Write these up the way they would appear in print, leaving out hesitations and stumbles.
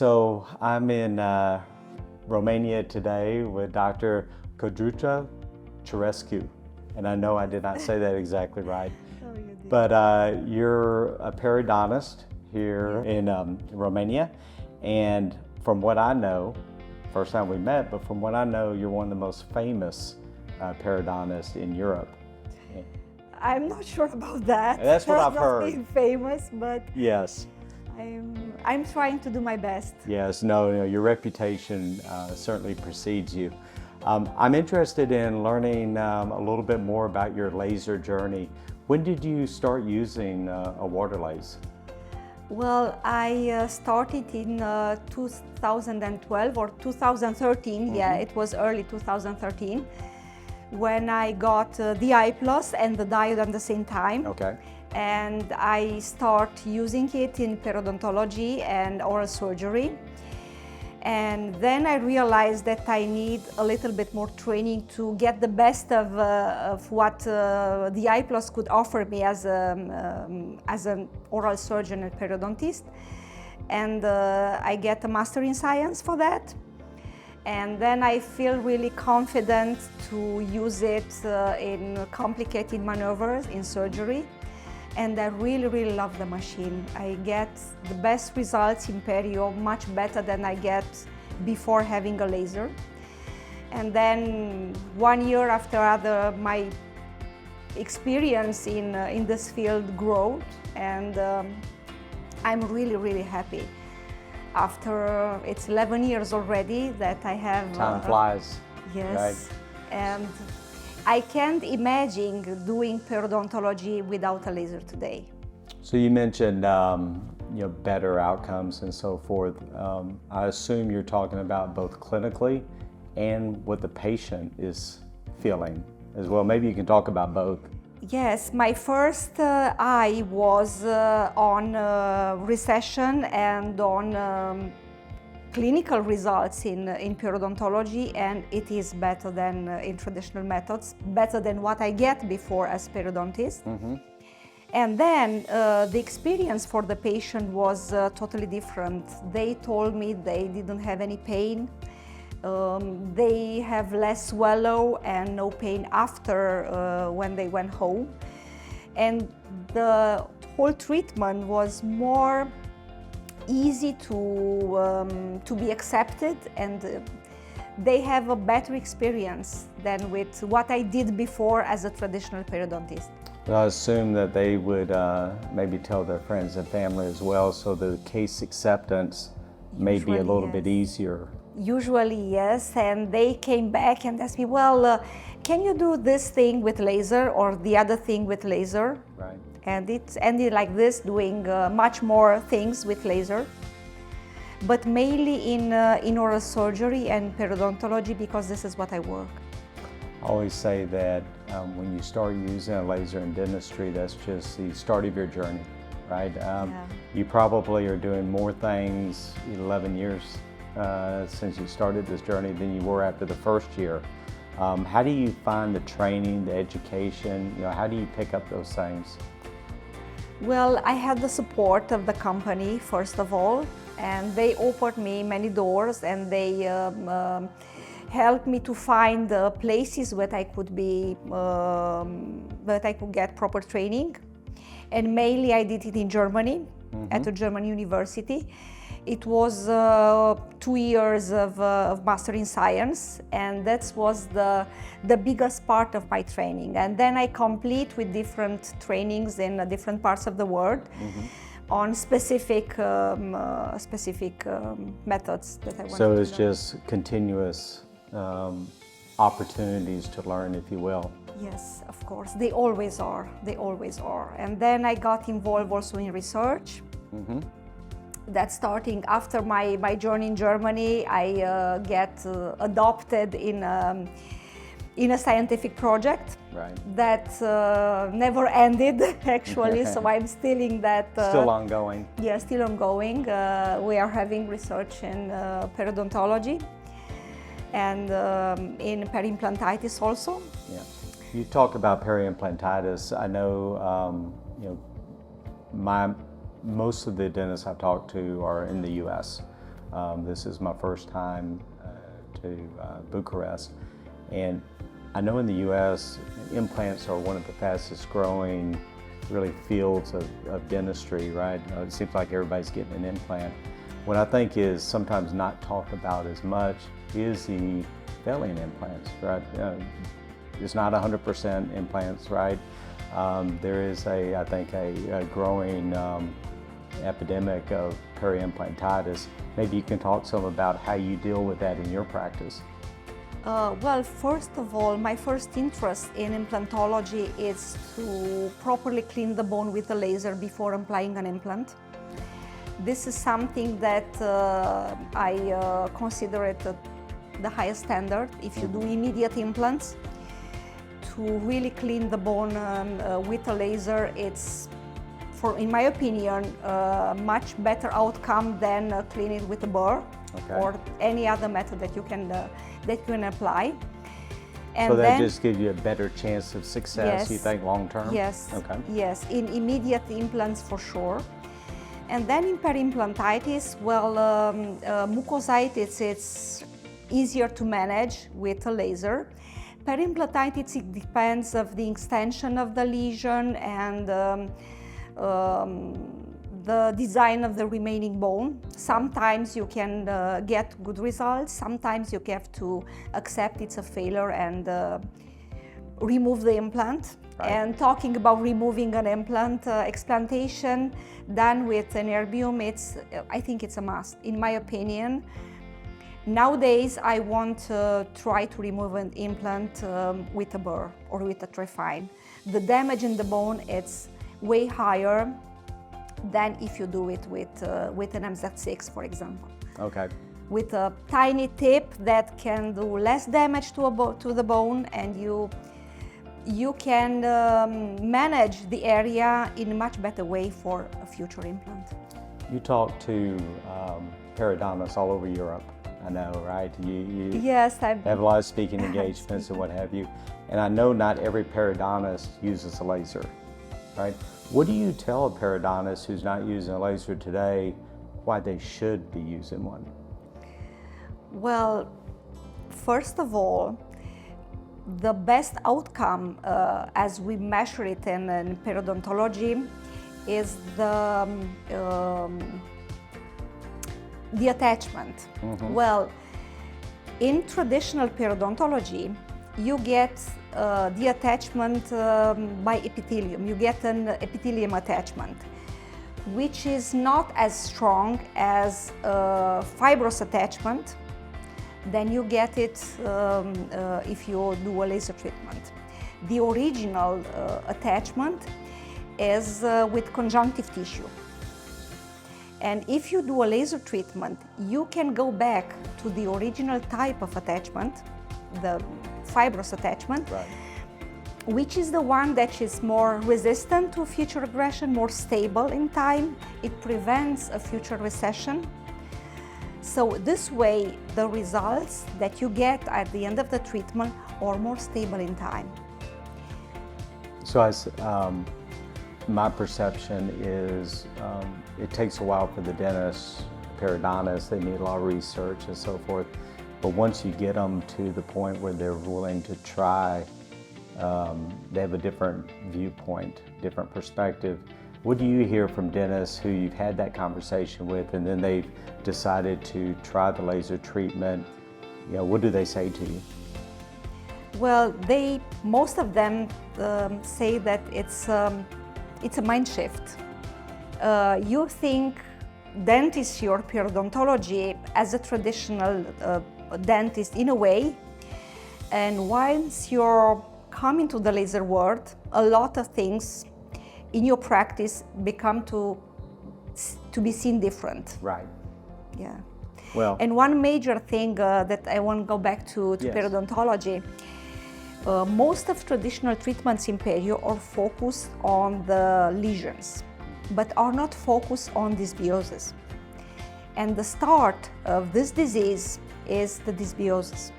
So I'm in Romania today with Dr. Codruța Ciurescu, and I know I did not say that exactly right. Oh, you did. But you're a periodontist here in Romania, and from what I know, first time we met, but from what I know, you're one of the most famous periodontists in Europe. I'm not sure about that. That's what I've Not heard. being famous, but Yes. I'm trying to do my best. Yes, no, your reputation certainly precedes you. I'm interested in learning a little bit more about your laser journey. When did you start using a water laser? Well, I started in 2012 or 2013. Yeah, it was early 2013 when I got the I Plus and the diode at the same time. Okay. And I start using it in periodontology and oral surgery. And then I realized that I need a little bit more training to get the best of what the I Plus could offer me as an oral surgeon and periodontist. And I get a master in science for that. And then I feel really confident to use it in complicated maneuvers in surgery. And I really, really love the machine. I get the best results in perio, much better than I get before having a laser. And then 1 year after other, my experience in this field grew, and I'm really, really happy. After it's 11 years already that I have. Time flies. Yes, right? And I can't imagine doing periodontology without a laser today. So you mentioned better outcomes and so forth. I assume you're talking about both clinically and what the patient is feeling as well. Maybe you can talk about both. Yes, my first eye was on recession and on clinical results in periodontology, and it is better than in traditional methods, better than what I get before as periodontist. And then the experience for the patient was totally different. They told me they didn't have any pain. They have less swallow and no pain after when they went home. And the whole treatment was more easy to be accepted, and they have a better experience than with what I did before as a traditional periodontist. I assume that they would maybe tell their friends and family as well, so the case acceptance may be a little bit easier. Usually, yes, and they came back and asked me, well, can you do this thing with laser or the other thing with laser? Right. And it ended like this, doing much more things with laser, but mainly in oral surgery and periodontology, because this is what I work. I always say that when you start using a laser in dentistry, that's just the start of your journey, right? You probably are doing more things 11 years since you started this journey than you were after the first year. How do you find the training, the education? How do you pick up those things? Well, I had the support of the company, first of all, and they opened me many doors, and they helped me to find places where I could be, where I could get proper training. And mainly I did it in Germany, at a German university. It was 2 years of master in science, and that was the biggest part of my training. And then I complete with different trainings in different parts of the world on specific methods that I wanted to learn. So it's just continuous opportunities to learn, if you will. Yes, of course. They always are. They always are. And then I got involved also in research. That starting after my journey in Germany, I get adopted in a scientific project that never ended, actually. So I'm still in that. Still ongoing. Yeah, still ongoing. We are having research in periodontology and in periimplantitis also. Yeah. You talk about periimplantitis. I know, most of the dentists I've talked to are in the U.S. This is my first time to Bucharest, and I know in the U.S. implants are one of the fastest growing really fields of dentistry, right? It seems like everybody's getting an implant. What I think is sometimes not talked about as much is the failing implants, right? It's not 100% implants, right? There is I think a growing epidemic of peri-implantitis. Maybe you can talk some about how you deal with that in your practice. Well, first of all, my first interest in implantology is to properly clean the bone with a laser before applying an implant. This is something that I consider it the highest standard. If you do immediate implants, to really clean the bone with a laser, it's, in my opinion, a much better outcome than clean it with a burr. Okay. Or any other method that you can apply. And so that just gives you a better chance of success, yes, you think, long term? Yes. Okay. Yes, in immediate implants for sure. And then in peri-implantitis, well, mucositis, it's easier to manage with a laser. Peri-implantitis, it depends of the extension of the lesion and the design of the remaining bone. Sometimes you can get good results, sometimes you have to accept it's a failure and remove the implant. Right. And talking about removing an implant, explantation done with an erbium, I think it's a must, in my opinion. Nowadays, I won't try to remove an implant with a burr or with a trephine. The damage in the bone, it's way higher than if you do it with an MZ6, for example. Okay. With a tiny tip that can do less damage to the bone, and you can manage the area in a much better way for a future implant. You talk to periodontists all over Europe, I know, right? Yes, I have a lot of speaking engagements and what have you. And I know not every periodontist uses a laser, right? What do you tell a periodontist who's not using a laser today why they should be using one? Well, first of all, the best outcome as we measure it in periodontology is the attachment. Mm-hmm. Well, in traditional periodontology, you get the attachment by epithelium. You get an epithelium attachment, which is not as strong as fibrous attachment. Then you get it if you do a laser treatment. The original attachment is with conjunctive tissue. And if you do a laser treatment, you can go back to the original type of attachment, the fibrous attachment, right, which is the one that is more resistant to future regression, more stable in time. It prevents a future recession. So this way, the results that you get at the end of the treatment are more stable in time. So my perception is it takes a while for the dentists, periodontists, they need a lot of research and so forth. But once you get them to the point where they're willing to try, they have a different viewpoint, different perspective. What do you hear from dentists who you've had that conversation with and then they've decided to try the laser treatment? You know, what do they say to you? Well, most of them say that it's a mind shift. You think dentistry or periodontology as a traditional dentist in a way, and once you're coming to the laser world, a lot of things in your practice become to be seen different. Right. Yeah. Well. And one major thing that I want to go back to yes, periodontology. Most of traditional treatments in perio are focused on the lesions, but are not focused on dysbiosis. And the start of this disease is the dysbiosis.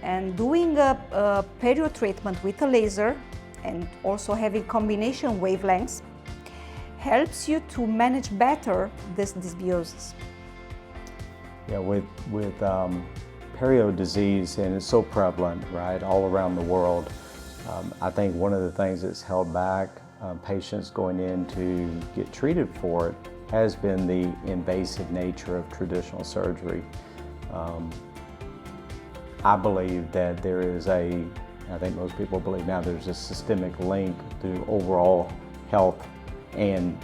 And doing a perio treatment with a laser and also having combination wavelengths helps you to manage better this dysbiosis. Yeah, with perio disease, and it's so prevalent, right, all around the world. I think one of the things that's held back patients going in to get treated for it has been the invasive nature of traditional surgery. I believe that there is I think most people believe now there's a systemic link to overall health and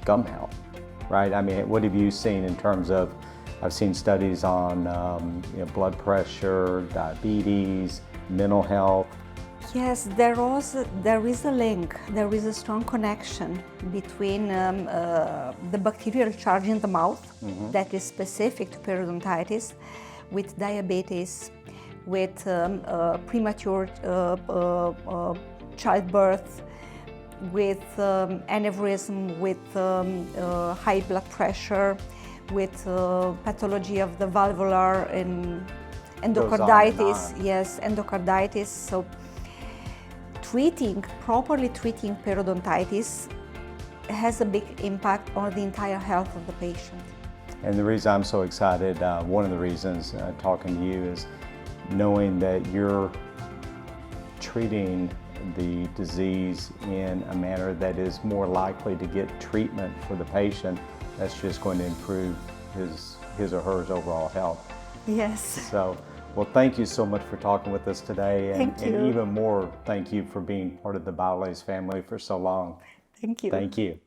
gum health, right? I mean, what have you seen in terms of, I've seen studies on blood pressure, diabetes, mental health. Yes, there is a link, there is a strong connection between the bacterial charge in the mouth that is specific to periodontitis with diabetes, with premature childbirth, with aneurysm, with high blood pressure, with pathology of the valvular and endocarditis. Yes, endocarditis. So properly treating periodontitis has a big impact on the entire health of the patient. And the reason I'm so excited, one of the reasons talking to you is knowing that you're treating the disease in a manner that is more likely to get treatment for the patient that's just going to improve his or her overall health. Yes. So, well, thank you so much for talking with us today. Thank you. And even more, thank you for being part of the Biolase family for so long. Thank you. Thank you.